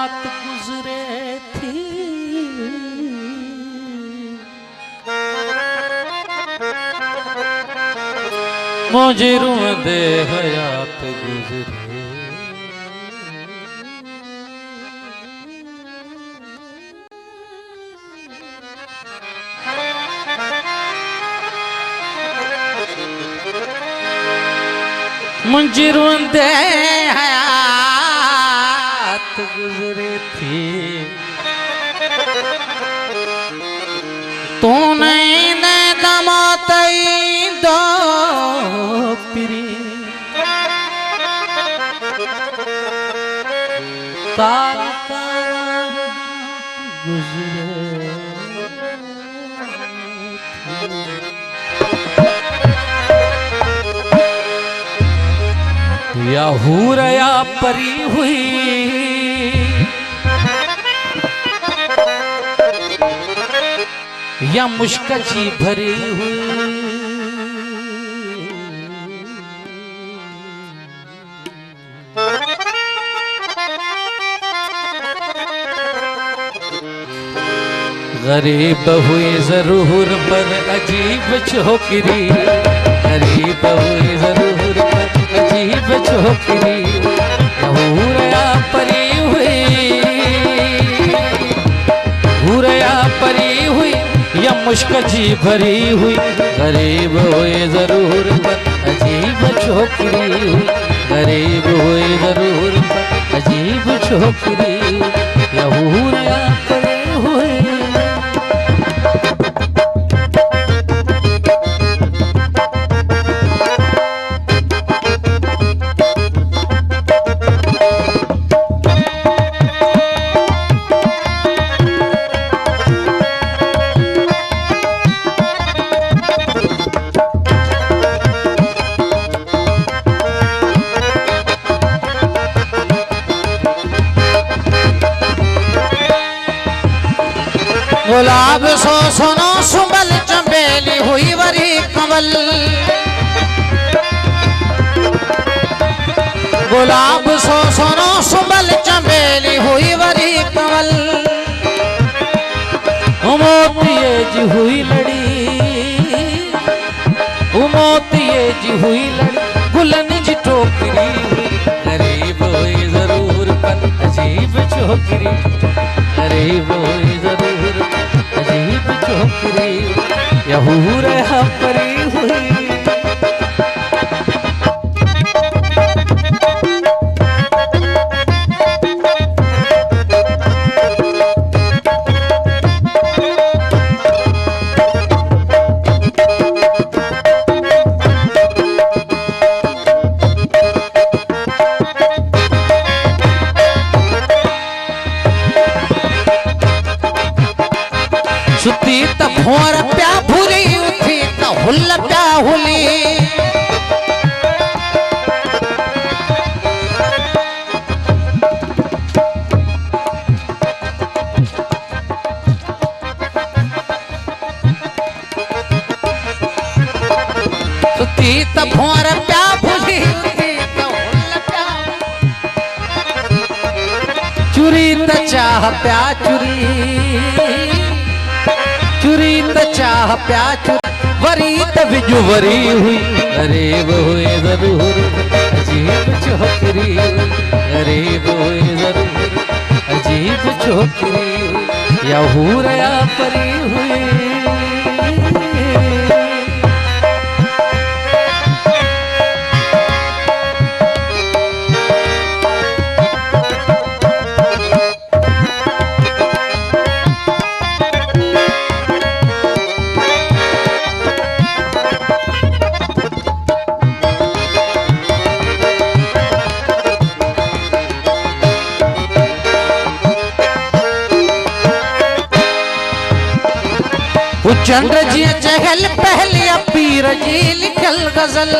रात गुजरे थी मुजरों दे हयात गुजरे। मुजरों दे हयात गुजरे थी तू नहीं ने दमातई दो पिरी तार गुजरे या हूर या परी हुई या मुश्किल भरी हुई गरीब हुई जरूर पर अजीब छोकरी, गरीब हुई जरूर पर अजीब छोकरी। हूरया परी हुई, हूरया परी हुई या मुश्किल भरी हुई। गरीब हुई जरूर पर अजीब छोकरी हुई, गरीब हुई जरूर पर अजीब छोकरी। या हूरया परी हुई गुलाब सो सुनो सुबल चंबेली हुई वरी कमल। गुलाब सो सुनो सुबल चंबेली हुई वरी कमल। मोतिये जी हुई लड़ी, मोतिये जी हुई लड़ी गुलन जी टोकरी हुई। गरीब हुई जरूर पर अजीब छोकरी, गरीब हुई जरूर अजीब छोकरी। या हूरया परी हुई सुती त भोर प्या भूरी उठी त हुल प्या हुली। सुती त भोर प्या भूरी उठी त हुल प्या। चुरी त चाह प्या चुरी, चुरी त चाह प्या चुरी वरी त बिजू वरी हुई। गरीब हुई जरूर अजीब छोकरी, गरीब हुई जरूर अजीब छोकरी। या हूरया परी हुई चंद्र जी चहल पहले पीर जी लिखल गजल।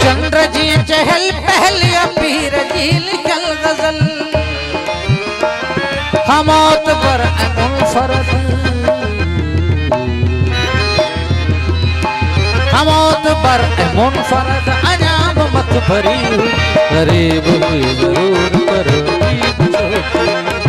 चंद्र जी चहल पहले पीर जी लिखल गजल। हमौत पर मुनफरद, हमौत मोतबर मुनफरद अजाब मत भरी हुई, गरीब हुई जरूर पर अजीब छोकरी।